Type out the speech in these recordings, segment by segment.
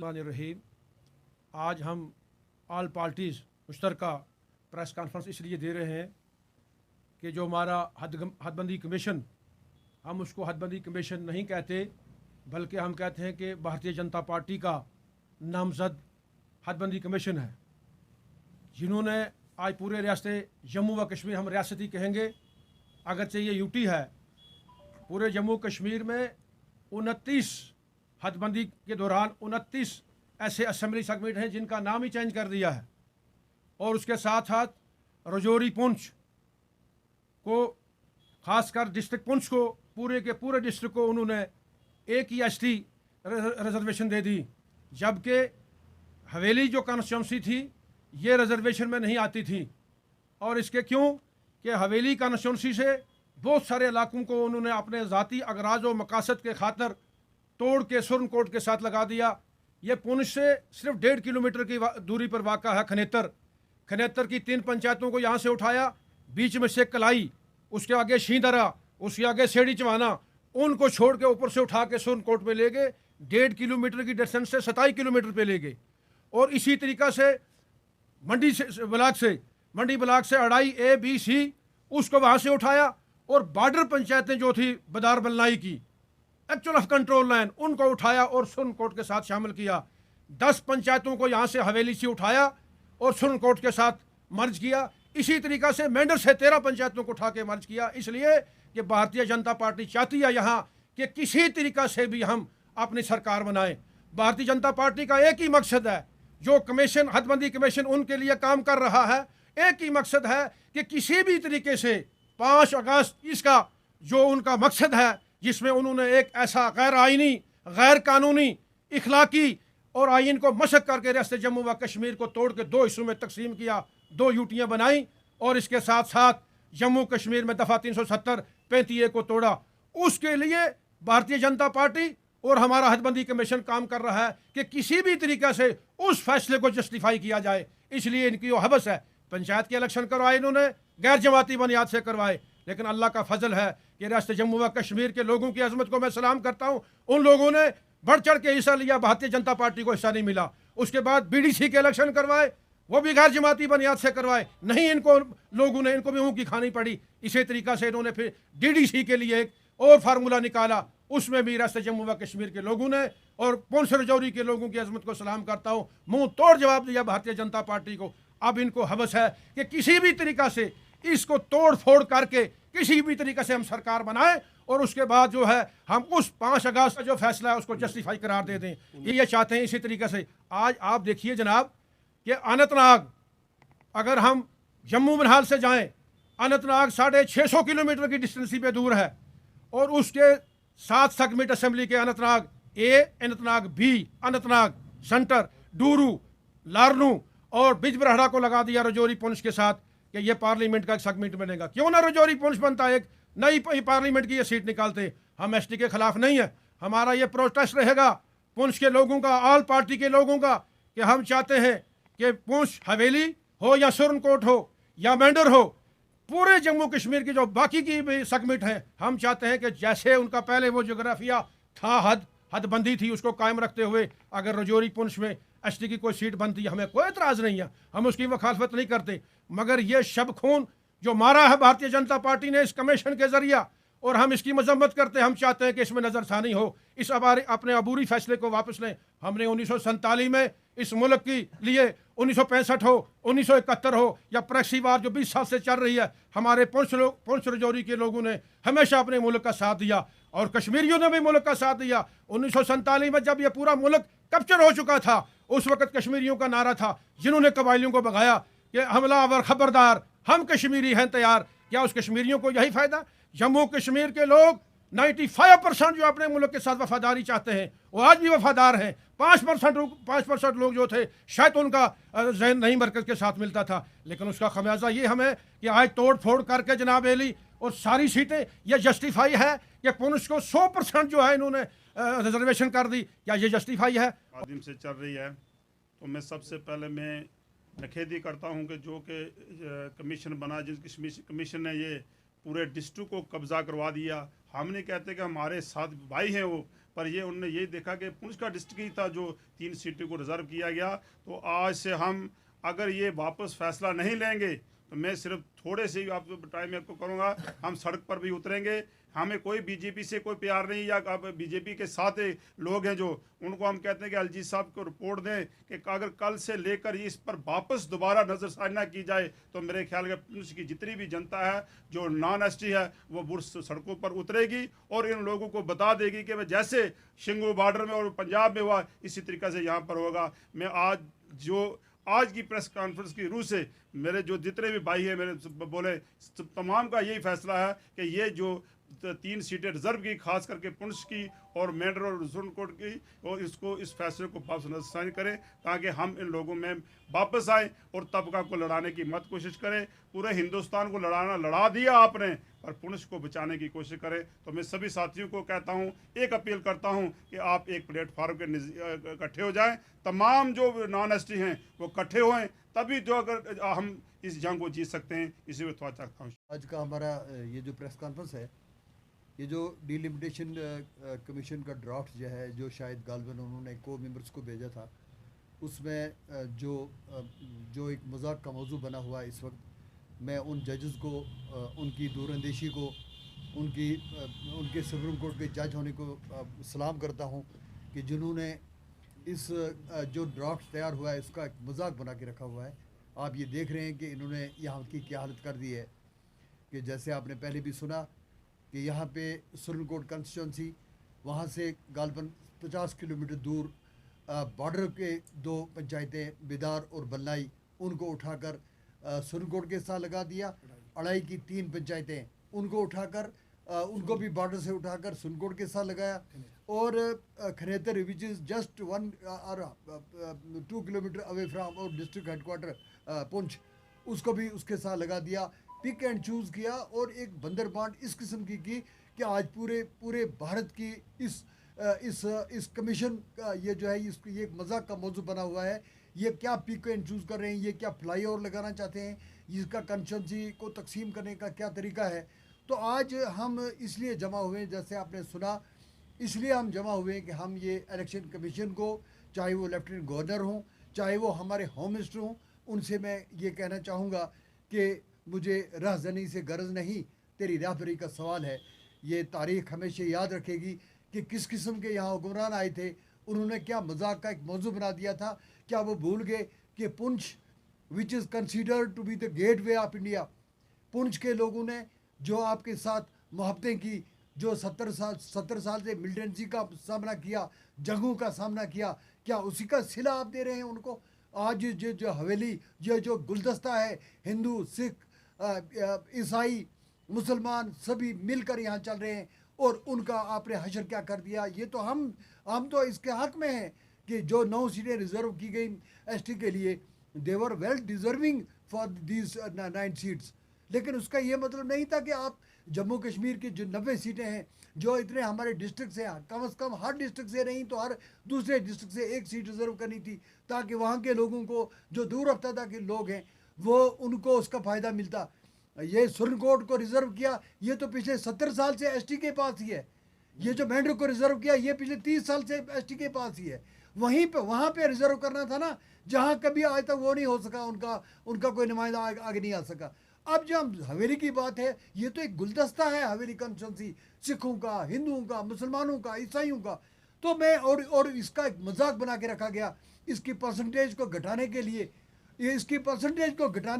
बिस्मिल्लाहिर्रहमानिर्रहीम। आज हम ऑल पार्टीज़ मुश्तरका प्रेस कॉन्फ्रेंस इसलिए दे रहे हैं कि जो हमारा हदबंदी कमीशन, हम उसको हदबंदी कमीशन नहीं कहते, बल्कि हम कहते हैं कि भारतीय जनता पार्टी का नामजद हदबंदी कमीशन है, जिन्होंने आज पूरे रियासत जम्मू व कश्मीर, हम रियासती कहेंगे अगरचे ये यूटी है, पूरे जम्मू कश्मीर में 29 हदबंदी के दौरान 29 ऐसे असम्बली सेगमेंट हैं जिनका नाम ही चेंज कर दिया है। और उसके साथ साथ रजौरी पुंछ को, खासकर डिस्ट्रिक्ट पुंछ को, पूरे के पूरे डिस्ट्रिक्ट को उन्होंने एक ही एसटी रिजर्वेशन दे दी, जबकि हवेली जो कॉन्स्टिट्यूंसी थी ये रिजर्वेशन में नहीं आती थी। और इसके क्यों कि हवेली कॉन्स्टिट्यूंसी से बहुत सारे इलाकों को उन्होंने अपने ज़ाती अगराज व मकासद के खातर तोड़ के सुरन कोट के साथ लगा दिया। ये पुंछ से सिर्फ 1.5 किलोमीटर की दूरी पर वाक़ा है खनेतर की 3 पंचायतों को यहाँ से उठाया, बीच में से कलाई, उसके आगे शींदरा, उसके आगे सेड़ी चवाना, उनको छोड़ के ऊपर से उठा के सुरन कोट में ले गए। 1.5 किलोमीटर की डिस्टेंस से 27 किलोमीटर पे ले गए। और इसी तरीक़ा से मंडी ब्लाक से अड़ाई A, B, C उसको वहाँ से उठाया, और बॉर्डर पंचायतें जो थी बदार बल्लाई की, एक्चुअल ऑफ कंट्रोल लाइन, उनको उठाया और सुरन कोट के साथ शामिल किया। 10 पंचायतों को यहाँ से हवेली से उठाया और सुरन कोट के साथ मर्ज किया। इसी तरीक़ा से मेंढर से 13 पंचायतों को उठा के मर्ज किया, इसलिए कि भारतीय जनता पार्टी चाहती है यहाँ कि किसी तरीक़ा से भी हम अपनी सरकार बनाएं। भारतीय जनता पार्टी का एक ही मकसद है, जो कमीशन, हदबंदी कमीशन उनके लिए काम कर रहा है, एक ही मकसद है कि किसी भी तरीके से 5 अगस्त इसका जो उनका मकसद है, जिसमें उन्होंने एक ऐसा गैर आइनी, गैर कानूनी, इखलाकी और आइन को मशक करके रियासत जम्मू व कश्मीर को तोड़ के 2 हिस्सों में तकसीम किया, 2 यूटियाँ बनाई, और इसके साथ साथ जम्मू कश्मीर में दफ़ा 370 35A को तोड़ा। उसके लिए भारतीय जनता पार्टी और हमारा हदबंदी कमीशन काम कर रहा है कि किसी भी तरीक़े से उस फैसले को जस्टिफाई किया जाए। इसलिए इनकी वो हवस है। पंचायत के इलेक्शन करवाए इन्होंने, गैर जमाती बुनियाद से करवाए, लेकिन अल्लाह का फजल है कि रियासत जम्मू व कश्मीर के लोगों की अजमत को मैं सलाम करता हूँ। उन लोगों ने बढ़ चढ़ के हिस्सा लिया, भारतीय जनता पार्टी को हिस्सा नहीं मिला। उसके बाद BDC के इलेक्शन करवाए, वो भी गैर जमाती बुनियाद से करवाए, नहीं इनको लोगों ने, इनको भी मुँह की खानी पड़ी। इसी तरीक़ा से इन्होंने फिर DDC के लिए एक और फार्मूला निकाला, उसमें भी रियासत जम्मू व कश्मीर के लोगों ने और पुंछ रजौरी के लोगों की अजमत को सलाम करता हूँ, मुँह तोड़ जवाब दिया भारतीय जनता पार्टी को। अब इनको हवस है कि किसी भी तरीक़ा से इसको तोड़ फोड़ करके किसी भी तरीक़े से हम सरकार बनाएं, और उसके बाद जो है हम उस 5 अगस्त का जो फैसला है उसको जस्टिफाई करार दे दें। ये चाहते हैं। इसी तरीके से आज आप देखिए जनाब कि अनंतनाग, अगर हम जम्मू बनिहाल से जाएं, अनंतनाग 650 किलोमीटर की डिस्टेंसी पे दूर है, और उसके 7 सेगमेंट असम्बली के Anantnag A, Anantnag B, Anantnag centre, Dooru, Larnoo और बिजबरहड़ा को लगा दिया रजौरी पुंछ के साथ कि ये पार्लियामेंट का एक सेगमेंट बनेगा। क्यों ना रजौरी पुंछ बनता, एक नई पार्लियामेंट की ये सीट निकालते। हम ST के खिलाफ नहीं है, हमारा ये प्रोटेस्ट रहेगा पुंछ के लोगों का, ऑल पार्टी के लोगों का, कि हम चाहते हैं कि पुंछ हवेली हो या सुरन कोट हो या मेंढर हो, पूरे जम्मू कश्मीर की जो बाकी की भी सेगमेंट हैं, हम चाहते हैं कि जैसे उनका पहले वो जोग्राफिया था, हदबंदी थी, उसको कायम रखते हुए अगर रजौरी पुंछ में ST की कोई सीट बनती है, हमें कोई एतराज़ नहीं है, हम उसकी मुखालफत नहीं करते। मगर ये शब खून जो मारा है भारतीय जनता पार्टी ने इस कमीशन के जरिया, और हम इसकी मजम्मत करते हैं। हम चाहते हैं कि इसमें नज़रसानी हो, इस अपने अबूरी फैसले को वापस लें। हमने 1947 में इस मुल्क के लिए 1965 हो, 1971 हो, या प्रैक्सी वार जो 20 साल से चल रही है, हमारे पुंछ रजौरी के लोगों ने हमेशा अपने मुल्क का साथ दिया, और कश्मीरियों ने भी मुल्क का साथ दिया। 1947 में जब यह पूरा मुल्क कैप्चर हो चुका था, उस वक्त कश्मीरियों का नारा था, जिन्होंने कबायलियों को भगाया कि हमलावर खबरदार, हम कश्मीरी हैं तैयार। क्या उस कश्मीरियों को यही फ़ायदा? जम्मू कश्मीर के लोग 95% जो अपने मुल्क के साथ वफादारी चाहते हैं, वो आज भी वफादार हैं। 5% लोग जो थे, शायद उनका जहन नहीं मरकज़ के साथ मिलता था, लेकिन उसका खमियाजा ये हमें कि आज तोड़ फोड़ करके जनाब एली और सारी सीटें, ये जस्टिफाई है कि पुंछ को 100% जो है इन्होंने रिजर्वेशन कर दी। क्या ये जस्टिफाई है? आदिम से चल रही है। तो मैं सबसे पहले मैं नखेदी करता हूँ कि जो कि कमीशन बना, जिस कमीशन ने ये पूरे डिस्ट्रिक्ट को कब्ज़ा करवा दिया। हम नहीं कहते कि हमारे साथ भाई हैं वो, पर ये उन्होंने यही देखा कि पुंछ का डिस्ट्रिक्ट ही था जो 3 सीटों को रिजर्व किया गया। तो आज से हम अगर ये वापस फैसला नहीं लेंगे तो मैं सिर्फ थोड़े से ही आपको टाइम आपको करूँगा, हम सड़क पर भी उतरेंगे। हमें कोई बीजेपी से कोई प्यार नहीं, या बीजेपी के साथ लोग हैं जो उनको हम कहते हैं कि अलजीत साहब को रिपोर्ट दें कि अगर कल से लेकर इस पर वापस दोबारा नज़रसानी ना की जाए तो मेरे ख्याल में पुंछ की जितनी भी जनता है जो नॉन एसटी है वो बुर्स सड़कों पर उतरेगी और इन लोगों को बता देगी कि वह जैसे शिंगू बॉर्डर में और पंजाब में हुआ इसी तरीक़े से यहाँ पर होगा। मैं आज की प्रेस कॉन्फ्रेंस की रूह से मेरे जो जितने भी भाई हैं मेरे बोले तमाम का यही फैसला है कि ये जो 3 सीटें रिजर्व की, खास करके पुंछ की और मेंढर और सुरनकोट की, और इसको इस फैसले को वापस नज़रसानी करें ताकि हम इन लोगों में वापस आए और तबका को लड़ाने की मत कोशिश करें। पूरे हिंदुस्तान को लड़ा दिया आपने, पर पुंछ को बचाने की कोशिश करें। तो मैं सभी साथियों को कहता हूं, एक अपील करता हूं कि आप एक प्लेटफार्म के इकट्ठे हो जाएं, तमाम जो नॉन एसटी हैं वो इकट्ठे होएं, तभी जो अगर हम इस जंग को जीत सकते हैं। इसी में थोड़ा चाहता हूँ। आज का हमारा ये जो प्रेस कॉन्फ्रेंस है, ये जो डिलिमिटेशन कमीशन का ड्राफ्ट जो है, जो शायद गालिबन उन्होंने को मेंबर्स को भेजा था, उसमें जो एक मजाक का मौजू बना हुआ है इस वक्त, मैं उन जजेस को उनकी दूरअंदेशी को, उनके सुप्रीम कोर्ट के जज होने को सलाम करता हूँ कि जिन्होंने इस जो ड्राफ्ट तैयार हुआ है इसका एक मजाक बना के रखा हुआ है। आप ये देख रहे हैं कि इन्होंने यहाँ की क्या हालत कर दी है कि जैसे आपने पहले भी सुना कि यहाँ पे सुरनकोट कंस्टिट्यूंसी, वहाँ से गालबन 50 किलोमीटर दूर बॉर्डर के 2 पंचायतें बिदार और बल्लाई, उनको उठाकर सुरनकोट के साथ लगा दिया। अड़ाई की 3 पंचायतें उनको उठाकर उनको भी बॉर्डर से उठाकर सुरनकोट के साथ लगाया, और खनेतर विच इज़ जस्ट 1 और 2 किलोमीटर अवे फ्राम और डिस्ट्रिक्ट हेडक्वार्टर पुंछ, उसको भी उसके साथ लगा दिया। पिक एंड चूज़ किया और एक बंदरबांट इस किस्म की कि आज पूरे भारत की इस कमीशन का ये जो है ये एक मजाक का मौजू बना हुआ है। ये क्या पिक एंड चूज़ कर रहे हैं, ये क्या फ्लाईओवर लगाना चाहते हैं, इसका कंस्टिट्यूंसी को तकसीम करने का क्या तरीका है। तो आज हम इसलिए जमा हुए हैं, जैसे आपने सुना, इसलिए हम जमा हुए हैं कि हम ये इलेक्शन कमीशन को, चाहे वो लेफ्टिनेंट गवर्नर हों, चाहे वो हमारे होम मिनिस्टर हों, उनसे मैं ये कहना चाहूँगा कि मुझे रहज़नी से गरज नहीं, तेरी रहबरी का सवाल है। ये तारीख़ हमेशा याद रखेगी कि किस किस्म के यहाँ हुक्मरान आए थे, उन्होंने क्या मजाक का एक मौजू बना दिया था। क्या वो भूल गए कि Poonch which is considered to be the gateway of India, Poonch के लोगों ने जो आपके साथ मोहब्बतें की, जो 70 साल से मिलिटेंसी का सामना किया, जंगों का सामना किया, क्या उसी का सिला आप दे रहे हैं उनको। आज जो हवेली, ये जो गुलदस्ता है, हिंदू, सिख, ईसाई, मुसलमान सभी मिलकर यहाँ चल रहे हैं, और उनका आपने हशर क्या कर दिया। ये तो हम तो इसके हक में हैं कि जो 9 सीटें रिजर्व की गई एसटी के लिए, they were well deserving for these 9 seats. लेकिन उसका ये मतलब नहीं था कि आप जम्मू कश्मीर की जो 90 सीटें हैं, जो इतने हमारे डिस्ट्रिक्ट से, कम से कम हर डिस्ट्रिक्ट से नहीं तो हर दूसरे डिस्ट्रिक्ट से 1 सीट रिजर्व करनी थी, ताकि वहाँ के लोगों को, जो दूर रफ्तार के लोग हैं, वो उनको उसका फ़ायदा मिलता। ये सुरनकोट को रिज़र्व किया, ये तो पिछले 70 साल से एसटी के पास ही है। ये जो मेंढर को रिज़र्व किया, ये पिछले 30 साल से एसटी के पास ही है। वहाँ पे रिज़र्व करना था ना, जहाँ कभी आज तक वो नहीं हो सका, उनका कोई नुमाइंदा आगे नहीं आ सका। अब जब हवेली की बात है, ये तो एक गुलदस्ता है हवेली कंस्टिट्यूंसी, सिखों का, हिंदुओं का, मुसलमानों का, ईसाइयों का। तो मैं और इसका एक मजाक बना के रखा गया, इसकी परसेंटेज को घटाने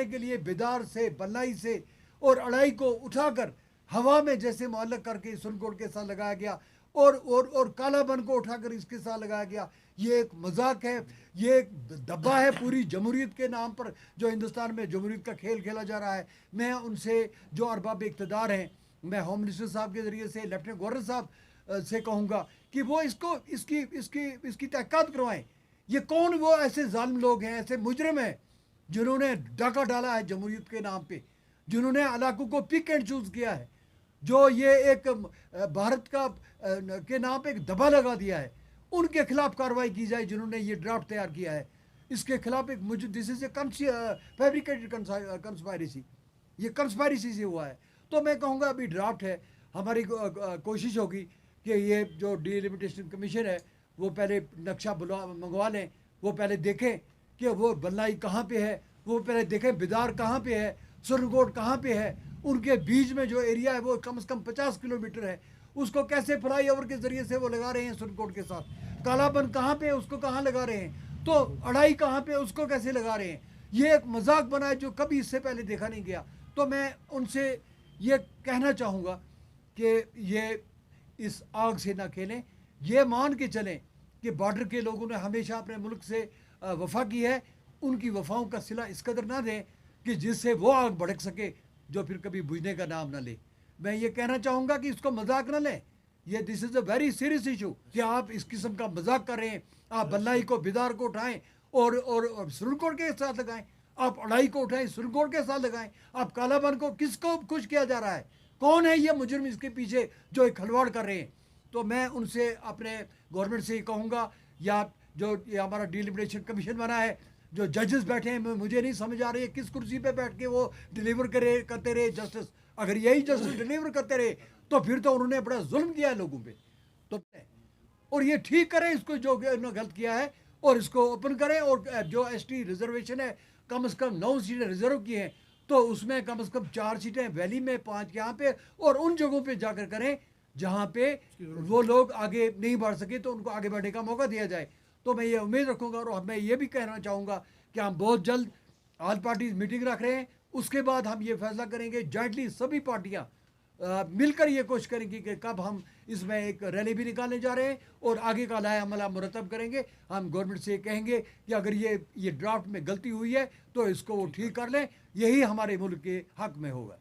के लिए, बिदार से, बल्लाई से और अड़ाई को उठाकर हवा में जैसे मुअल्लक करके सुरनकोट के साथ लगाया गया, और कालाबन को उठाकर इसके साथ लगाया गया। ये एक मजाक है, ये एक दब्बा है पूरी जमहूरियत के नाम पर, जो हिंदुस्तान में जमहूरियत का खेल खेला जा रहा है। मैं उनसे, जो अरबाब इक़्तिदार हैं, मैं होम मिनिस्टर साहब के ज़रिए से, लेफ्टिनेंट गवर्नर साहब से कहूँगा कि वो इसकी तहक़ीक़ात करवाएँ। ये कौन वो ऐसे जालिम लोग हैं, ऐसे मुजरिम हैं, जिन्होंने डाका डाला है जमहूरियत के नाम पे, जिन्होंने इलाकों को पिक एंड चूज़ किया है, जो ये एक भारत का के नाम पे एक दबा लगा दिया है। उनके खिलाफ कार्रवाई की जाए, जिन्होंने ये ड्राफ्ट तैयार किया है। इसके खिलाफ एक this is a fabricated conspiracy, ये कंस्पायरेसी से हुआ है। तो मैं कहूँगा अभी ड्राफ्ट है, हमारी कोशिश होगी कि ये जो डिलिमिटेशन कमीशन है वो पहले नक्शा मंगवा लें, वो पहले देखें कि वो बल्लाई कहाँ पे है, वो पहले देखें बिदार कहाँ पे है, सुरनकोट कहाँ पे है, उनके बीच में जो एरिया है वो कम से कम 50 किलोमीटर है, उसको कैसे फ्लाई ओवर के ज़रिए से वो लगा रहे हैं सुरनकोट के साथ। कालाबन कहाँ पे है, उसको कहाँ लगा रहे हैं, तो अढ़ाई कहाँ पे, उसको कैसे लगा रहे हैं। ये एक मजाक बना है जो कभी इससे पहले देखा नहीं गया। तो मैं उनसे ये कहना चाहूँगा कि ये इस आग से ना खेलें, ये मान के चलें कि बॉर्डर के लोगों ने हमेशा अपने मुल्क से वफा की है, उनकी वफाओं का सिला इस कदर ना दें कि जिससे वो आग भड़क सके जो फिर कभी बुझने का नाम ना ले। मैं ये कहना चाहूँगा कि इसको मजाक ना लें, ये this is a very serious issue कि आप इस किस्म का मजाक कर रहे हैं। आप बल्लाई को बिदार को उठाएं और सुरनकोट के साथ लगाएं, आप अढ़ाई को उठाएं सुरनकोट के साथ लगाएं, आप कालाबन को किसको खुश किया जा रहा है, कौन है ये मुजरिम इसके पीछे जो एक खलवाड़ कर रहे हैं। तो मैं उनसे अपने गवर्नमेंट से कहूँगा, या जो ये हमारा डिलिमिटेशन कमीशन बना है, जो जजेस बैठे हैं, मुझे नहीं समझ आ रही है किस कुर्सी पे बैठ के वो डिलीवर करते रहे जस्टिस। अगर यही जस्टिस डिलीवर करते रहे तो फिर तो उन्होंने बड़ा जुल्म किया है लोगों पे। तो और ये ठीक करें इसको जो इन्होंने गलत किया है, और इसको ओपन करें, और जो एसटी रिजर्वेशन है कम से कम 9 सीटें रिजर्व की हैं, तो उसमें कम से कम 4 सीटें वैली में, 5 यहाँ पे, और उन जगहों पे जाकर करें जहाँ पे वो लोग आगे नहीं बढ़ सके तो उनको आगे बढ़ने का मौका दिया जाए। तो मैं ये उम्मीद रखूँगा, और मैं ये भी कहना चाहूँगा कि हम बहुत जल्द ऑल पार्टीज मीटिंग रख रहे हैं, उसके बाद हम ये फैसला करेंगे जॉइंटली, सभी पार्टियाँ मिलकर ये कोशिश करेंगी कि कब हम इसमें एक रैली भी निकालने जा रहे हैं और आगे का लाया अमला मुरतब करेंगे। हम गवर्नमेंट से कहेंगे कि अगर ये ड्राफ्ट में गलती हुई है तो इसको वो ठीक कर लें, यही हमारे मुल्क के हक में होगा।